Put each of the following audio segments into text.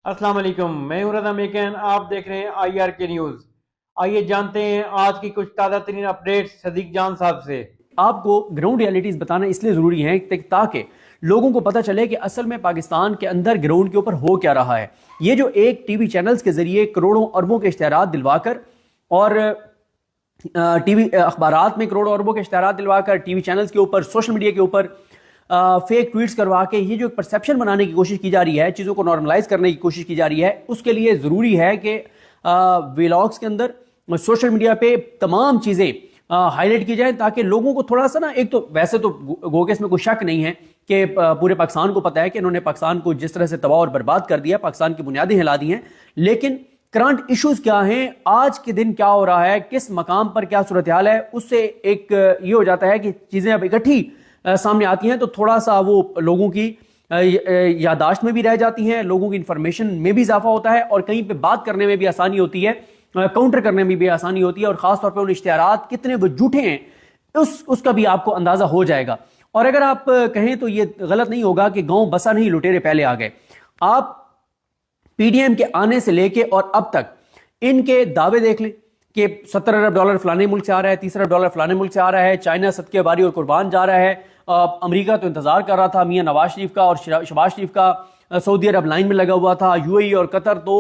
अस्सलाम वालेकुम, मैं हूं रज़ा मेकन। आप देख रहे हैं IR के न्यूज़। आइए जानते हैं आज की कुछ ताज़ा तरीन अपडेट्स सदीक जान साहब से। आपको ग्राउंड रियलिटीज़ बताना इसलिए ज़रूरी है ताकि लोगों को पता चले कि असल में पाकिस्तान के अंदर ग्राउंड के ऊपर हो क्या रहा है। ये जो एक टीवी चैनल्स के ज़रिए करोड़ों अरबों के इश्तिहारात दिलवाकर और टीवी अखबारात में करोड़ों अरबों के इश्तिहारात दिलवाकर टीवी चैनल्स के ऊपर सोशल मीडिया के ऊपर फेक ट्वीट्स करवा के ये जो परसेप्शन बनाने की कोशिश की जा रही है, चीज़ों को नॉर्मलाइज करने की कोशिश की जा रही है, उसके लिए ज़रूरी है कि व्लॉग्स के अंदर सोशल मीडिया पे तमाम चीज़ें हाईलाइट की जाए ताकि लोगों को थोड़ा सा ना, एक तो वैसे तो गो के इसमें कोई शक नहीं है कि पूरे पाकिस्तान को पता है कि इन्होंने पाकिस्तान को जिस तरह से तबाह और बर्बाद कर दिया, पाकिस्तान की बुनियादें हिला दी हैं, लेकिन करंट इश्यूज क्या हैं, आज के दिन क्या हो रहा है, किस मकाम पर क्या सूरत हाल है, उससे एक ये हो जाता है कि चीज़ें अब इकट्ठी सामने आती हैं तो थोड़ा सा वो लोगों की यादाश्त में भी रह जाती हैं, लोगों की इंफॉर्मेशन में भी इजाफा होता है और कहीं पे बात करने में भी आसानी होती है, काउंटर करने में भी आसानी होती है और ख़ास तौर पे उन इश्तिहारात कितने वो झूठे हैं उसका भी आपको अंदाज़ा हो जाएगा। और अगर आप कहें तो ये गलत नहीं होगा कि गांव बसा नहीं लुटेरे पहले आ गए। आप पीडीएम के आने से लेके और अब तक इनके दावे देख लें कि $70 अरब फलाने मुल्क से आ रहा है, $30 अरब फलाने मुल्क से आ रहा है, चाइना सदके बारी और कुर्बान जा रहा है, अमेरिका तो इंतजार कर रहा था मियां नवाज शरीफ का और शहबाज शरीफ का, सऊदी अरब लाइन में लगा हुआ था, यूएई और कतर तो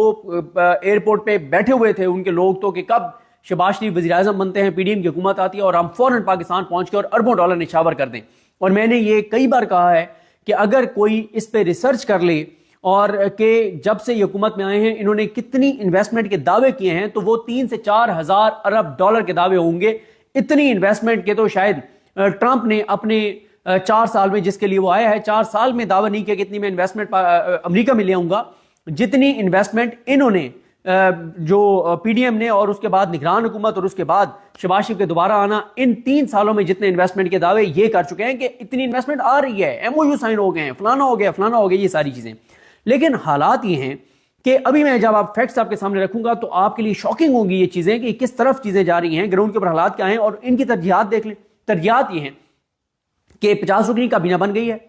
एयरपोर्ट पे बैठे हुए थे उनके लोग तो कि कब शहबाज शरीफ वज़ीर आज़म बनते हैं, पीडीएम की हुकूमत आती है और हम फौरन पाकिस्तान पहुंच के और अरबों डॉलर निछावर कर दें। और मैंने ये कई बार कहा है कि अगर कोई इस पर रिसर्च कर ले और कि जब से ये हुकूमत में आए हैं इन्होंने कितनी इन्वेस्टमेंट के दावे किए हैं तो वो 3 से 4 हज़ार अरब डॉलर के दावे होंगे। इतनी इन्वेस्टमेंट के तो शायद ट्रंप ने अपने 4 साल में, जिसके लिए वो आया है, 4 साल में दावा नहीं किया कि इतनी मैं इन्वेस्टमेंट अमेरिका में ले आऊंगा, जितनी इन्वेस्टमेंट इन्होंने जो पीडीएम ने और उसके बाद निगरान हुकूमत और उसके बाद शहबाज शरीफ के दोबारा आना, इन 3 सालों में जितने इन्वेस्टमेंट के दावे ये कर चुके हैं कि इतनी इन्वेस्टमेंट आ रही है, एमओयू साइन हो गए हैं, फलाना हो गया, फलाना हो गया, ये सारी चीजें। लेकिन हालात ये हैं कि अभी मैं जब आप फैक्ट्स आपके सामने रखूंगा तो आपके लिए शॉकिंग होंगी ये चीजें कि किस तरफ चीजें जा रही हैं, ग्राउंड के ऊपर हालात क्या हैं और इनकी तरजीहात देख लें। तरजीहात ये हैं कि 50 रुकनी काबीना बन गई है,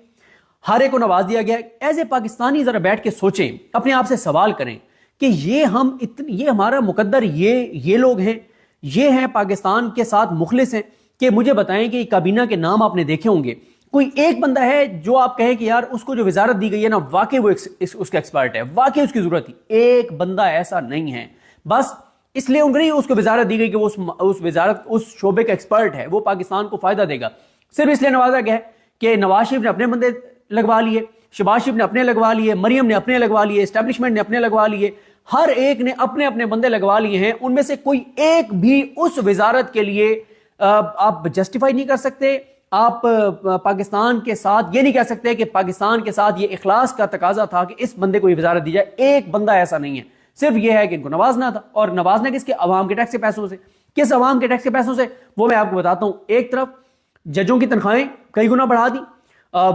हर एक को नवाज दिया गया है। एज ए पाकिस्तानी जरा बैठ के सोचें, अपने आप से सवाल करें कि ये हमारा मुकद्दर ये लोग हैं, ये हैं पाकिस्तान के साथ मुखलिस हैं कि मुझे बताएं कि काबीना के नाम आपने देखे होंगे, कोई एक बंदा है जो आप कहें कि यार उसको जो वजारत दी गई है ना वाकई वो उसका एक्सपर्ट है, वाकई उसकी जरूरत थी। एक बंदा ऐसा नहीं है, बस इसलिए उनको उसको वजारत दी गई कि वो उस वजारत उस शोबे का एक्सपर्ट है, वो पाकिस्तान को फायदा देगा। सिर्फ इसलिए नवाजा गया है कि नवाज शरीफ ने अपने बंदे लगवा लिए, शहबाज शरीफ ने अपने लगवा लिए, मरियम ने अपने लगवा लिए, एस्टेब्लिशमेंट ने अपने लगवा लिए, हर एक ने अपने अपने बंदे लगवा लिए हैं। उनमें से कोई एक भी उस वजारत के लिए आप जस्टिफाई नहीं कर सकते। आप पाकिस्तान के साथ ये नहीं कह सकते कि पाकिस्तान के साथ ये इखलास का तकाजा था कि इस बंदे को वजारत दी जाए। एक बंदा ऐसा नहीं है, सिर्फ ये है कि इनको नवाजना था। और नवाजना किसके? अवाम के टैक्स के पैसों से। किस अवाम के टैक्स के पैसों से, वो मैं आपको बताता हूं। एक तरफ जजों की तनख्वाहें कई गुना बढ़ा दी,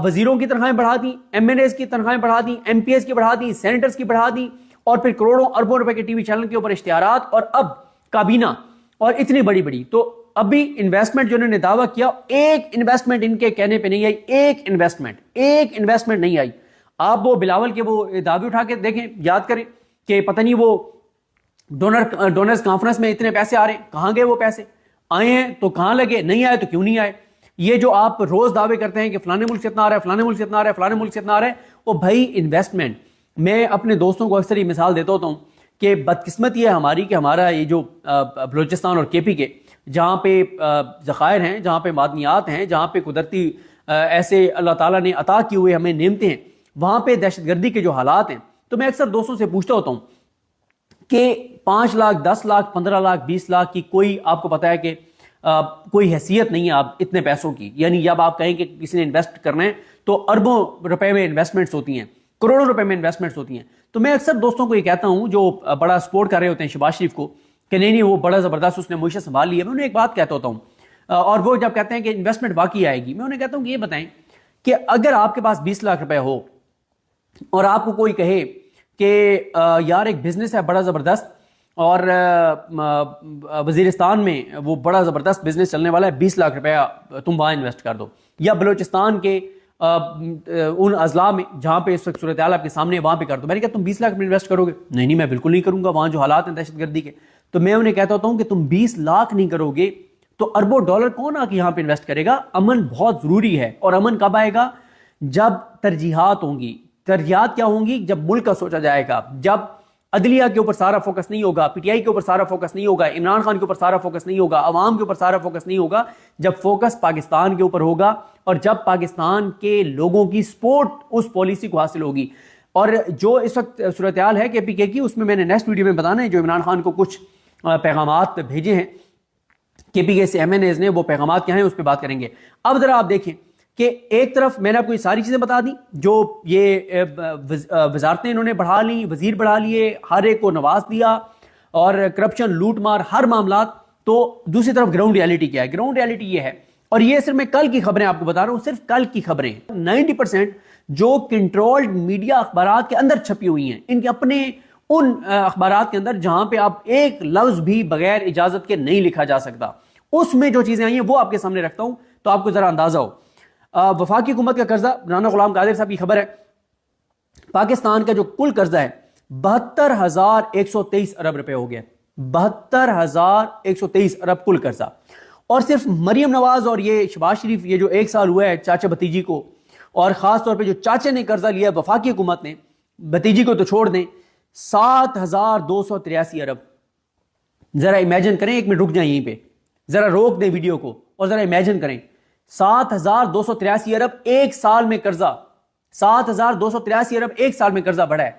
वजीरों की तनख्वाहें बढ़ा दी, एमएनएस की तनख्वाहें बढ़ा दी, एमपीएस की बढ़ा दी, सेनेटर्स की बढ़ा दी, और फिर करोड़ों अरबों रुपए के टीवी चैनल के ऊपर इश्तिहारात, और अब काबीना, और इतनी बड़ी बड़ी। तो अभी इन्वेस्टमेंट जो इन्होंने दावा किया, एक इन्वेस्टमेंट इनके कहने पे नहीं आई, एक इन्वेस्टमेंट नहीं आई। आप वो बिलावल के वो दावे उठा के देखें, याद करें कि पता नहीं वो डोनर्स कॉन्फ्रेंस में इतने पैसे आ रहे हैं, कहां गए वो पैसे? आए हैं तो कहां लगे, नहीं आए तो क्यों नहीं आए? ये जो आप रोज दावे करते हैं कि फलाने मुल्क से इतना आ रहा है, फलाने मुल्क से इतना आ रहा है, फलाने मुल्क से इतना आ रहा है, वो भाई इन्वेस्टमेंट। मैं अपने दोस्तों को अक्सर ये मिसाल देता होता हूं कि बदकिस्मती है हमारी कि हमारा ये जो बलूचिस्तान और केपी के जहाँ पे ज़खायर हैं, जहाँ पे मादनियात हैं, जहाँ पे कुदरती ऐसे अल्लाह ताला ने अता किए हुए हमें नेमतें हैं, वहाँ पे दहशतगर्दी के जो हालात हैं, तो मैं अक्सर दोस्तों से पूछता होता हूँ कि 5 लाख, 10 लाख, 15 लाख, 20 लाख की कोई आपको पता है कि कोई हैसियत नहीं है आप इतने पैसों की। यानी जब आप कहें कि किसी ने इन्वेस्ट करना है तो अरबों रुपए में इन्वेस्टमेंट्स होती हैं, करोड़ों रुपए में इन्वेस्टमेंट्स होती हैं। तो मैं अक्सर दोस्तों को ये कहता हूँ जो बड़ा सपोर्ट कर रहे होते हैं शहबाज शरीफ को कि नहीं वो बड़ा ज़बरदस्त उसने मुझे संभाल लिया, मैं उन्हें एक बात कहता होता हूँ, और वो जब कहते हैं कि इन्वेस्टमेंट वाकई आएगी, मैं उन्हें कहता हूँ कि ये बताएं कि अगर आपके पास 20 लाख रुपए हो और आपको कोई कहे कि यार एक बिजनेस है बड़ा ज़बरदस्त और वजीरिस्तान में वो बड़ा ज़बरदस्त बिजनेस चलने वाला है, 20 लाख रुपया तुम वहाँ इन्वेस्ट कर दो, या बलूचिस्तान के ان اضلاع میں جہاں پہ اس وقت صورتحال آپ کے سامنے ہے وہاں پہ کر دو. میں نے کہا تم 20 لاکھ میں انویسٹ کرو گے؟ نہیں میں بالکل نہیں کروں گا, وہاں جو حالات ہیں دہشت گردی کے. تو میں انہیں کہتا ہوتا ہوں کہ تم 20 لاکھ نہیں کرو گے تو اربوں ڈالر کون آ کے یہاں پہ انویسٹ کرے گا؟ امن بہت ضروری ہے, اور امن کب آئے گا؟ جب ترجیحات ہوں گی. ترجیحات کیا ہوں گی؟ جب ملک کا سوچا جائے گا, جب عدلیہ کے اوپر سارا فوکس نہیں ہوگا, پی ٹی آئی کے اوپر سارا فوکس نہیں ہوگا, عمران خان کے اوپر سارا فوکس نہیں ہوگا, عوام کے اوپر سارا فوکس نہیں ہوگا, جب فوکس پاکستان کے اوپر ہوگا اور جب پاکستان کے لوگوں کی سپورٹ اس پالیسی کو حاصل ہوگی. اور جو اس وقت صورتحال ہے کے پی کے کی, اس میں نے نیکسٹ ویڈیو میں بتانا ہے جو عمران خان کو کچھ پیغامات بھیجے ہیں کے پی کے سے ایم این ایز نے, وہ پیغامات کیا ہیں اس پہ بات کریں گے. اب ذرا آپ دیکھیں کہ ایک طرف میں نے آپ کو یہ ساری چیزیں بتا دی, جو یہ وزارتیں انہوں نے بڑھا لی, وزیر بڑھا لیے, ہر ایک کو نواز دیا, اور کرپشن, لوٹ مار, ہر معاملات. تو دوسری طرف گراؤنڈ ریالٹی کیا ہے؟ گراؤنڈ ریالٹی یہ ہے, اور یہ صرف میں کل کی خبریں آپ کو بتا رہا ہوں, صرف کل کی خبریں. 90% جو کنٹرولڈ میڈیا اخبارات کے اندر چھپی ہوئی ہیں, ان کے اپنے ان اخبارات کے اندر جہاں پہ آپ ایک لفظ بھی بغیر اجازت کے نہیں لکھا جا سکتا, اس میں جو چیزیں آئی ہیں وہ آپ کے سامنے رکھتا ہوں تو آپ کو ذرا اندازہ ہو. وفاقی حکومت کا قرضہ, رانا غلام قادر صاحب کی خبر ہے, پاکستان کا جو کل قرضہ ہے 72,123 ارب روپے ہو گیا. 72,123 ارب کل قرضہ. اور صرف مریم نواز اور یہ شہباز شریف, یہ جو 1 سال ہوا ہے چاچا بھتیجی کو, اور خاص طور پہ جو چاچے نے قرضہ لیا وفاقی حکومت نے, بھتیجی کو تو چھوڑ دیں, 7,283 ارب. ذرا امیجن کریں, ایک منٹ رک جائیں یہیں پہ, ذرا روک دیں ویڈیو کو اور ذرا امیجن کریں, 7,283 ارب ایک سال میں قرضہ. 7,283 ارب ایک سال میں قرضہ بڑھا ہے.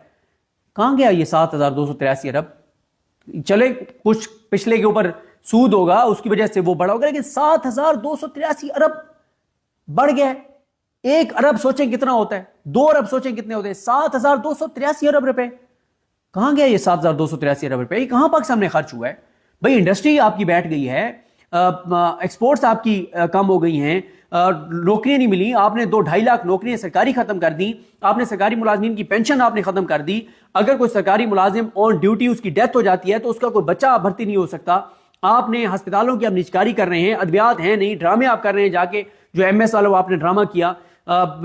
کہاں گیا یہ 7,283 ارب؟ چلے کچھ پچھلے کے اوپر سود ہوگا اس کی وجہ سے وہ بڑا ہوگا, لیکن 7,283 ارب بڑھ گیا ہے. 1 ارب سوچیں کتنا ہوتا ہے, 2 ارب سوچیں کتنے ہوتے ہیں, 7,283 ارب روپے. کہاں گیا یہ 7,283 ارب روپے؟ یہ کہاں پاکستان میں خرچ ہوا ہے بھائی؟ انڈسٹری آپ کی بیٹھ گئی ہے, ایکسپورٹس آپ کی کم ہو گئی ہیں, نوکریاں نہیں ملی, آپ نے 2-2.5 لاکھ نوکریاں سرکاری ختم کر دی, آپ نے سرکاری ملازمین کی پینشن آپ نے ختم کر دی. اگر کوئی سرکاری ملازم آن ڈیوٹی اس کی ڈیتھ ہو جاتی ہے تو اس کا کوئی بچہ بھرتی نہیں ہو سکتا. آپ نے ہسپتالوں کی آپ نجکاری کر رہے ہیں, ادویات ہیں نہیں, ڈرامے آپ کر رہے ہیں جا کے, جو ایم ایس والوں آپ نے ڈرامہ کیا,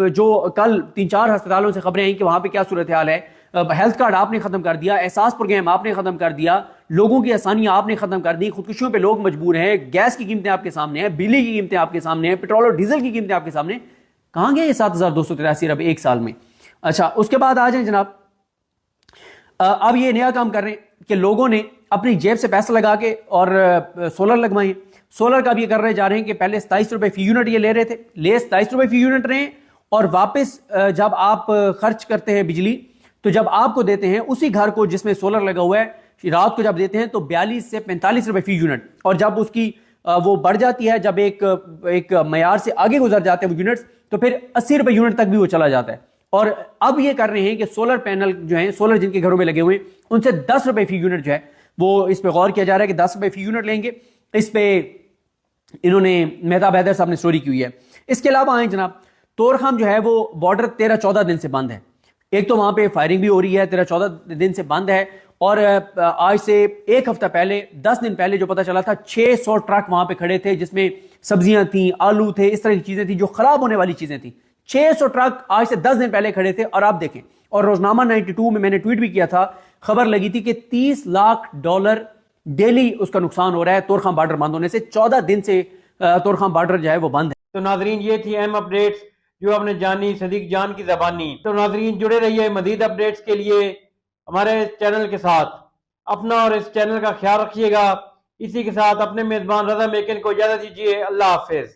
جو کل 3-4 ہسپتالوں سے خبریں آئیں کہ وہاں پہ کیا صورتحال ہے. ہیلتھ کارڈ آپ نے ختم کر دیا, احساس پروگرام آپ نے ختم کر دیا, لوگوں کی آسانیاں آپ نے ختم کر دی, خودکشیوں پہ لوگ مجبور ہیں, گیس کی قیمتیں آپ کے سامنے ہیں, بجلی کی قیمتیں آپ کے سامنے ہیں, پیٹرول اور ڈیزل کی قیمتیں آپ کے سامنے. کہاں گئے یہ 7,283 ارب ایک سال میں؟ اچھا اس کے بعد آ جائیں جناب, اب یہ نیا کام کر رہے ہیں کہ لوگوں نے اپنی جیب سے پیسہ لگا کے اور سولر لگوائیں. سولر کا بھی یہ کر رہے جا رہے ہیں کہ پہلے 27 روپے فی یونٹ یہ لے رہے تھے, 27 روپے فی یونٹ رہے ہیں, اور واپس جب آپ خرچ کرتے ہیں بجلی تو جب آپ کو دیتے ہیں اسی گھر کو جس میں سولر لگا ہوا ہے, رات کو جب دیتے ہیں تو 42 سے 45 روپے فی یونٹ, اور جب اس کی وہ بڑھ جاتی ہے, جب ایک معیار سے آگے گزر جاتے ہیں وہ یونٹس, تو پھر 80 روپے یونٹ تک بھی وہ چلا جاتا ہے. اور اب یہ کر رہے ہیں کہ سولر پینل جو ہیں, سولر جن کے گھروں میں لگے ہوئے ہیں, ان سے 10 روپے فی یونٹ جو ہے وہ اس پہ غور کیا جا رہا ہے کہ 10 روپے فی یونٹ لیں گے. اس پہ انہوں نے مہتاب حیدر صاحب نے سٹوری کی ہوئی ہے. اس کے علاوہ آئیں جناب, طورخم جو ہے وہ بارڈر 13-14 دن سے بند ہے. ایک تو وہاں پہ فائرنگ بھی ہو رہی ہے, 13-14 دن سے بند ہے, اور آج سے 1 ہفتہ پہلے, 10 دن پہلے جو پتہ چلا تھا 600 ٹرک وہاں پہ کھڑے تھے جس میں سبزیاں تھیں, آلو تھے, اس طرح کی چیزیں تھیں جو خراب ہونے والی چیزیں تھیں. 600 ٹرک آج سے 10 دن پہلے کھڑے تھے. اور آپ دیکھیں, اور روزنامہ 92 میں نے ٹویٹ بھی کیا تھا, خبر لگی تھی کہ $30 لاکھ ڈیلی اس کا نقصان ہو رہا ہے طورخم بارڈر بند ہونے سے. 14 دن سے طورخم بارڈر جو ہے وہ بند ہے. تو ناظرین یہ تھی اہم اپڈیٹس جو آپ نے جانی صدیق جان کی زبانی. تو ناظرین جڑے رہیے مزید اپڈیٹس کے لیے ہمارے چینل کے ساتھ. اپنا اور اس چینل کا خیال رکھیے گا. اسی کے ساتھ اپنے میزبان رضا میکن کو اجازت دیجیے. اللہ حافظ.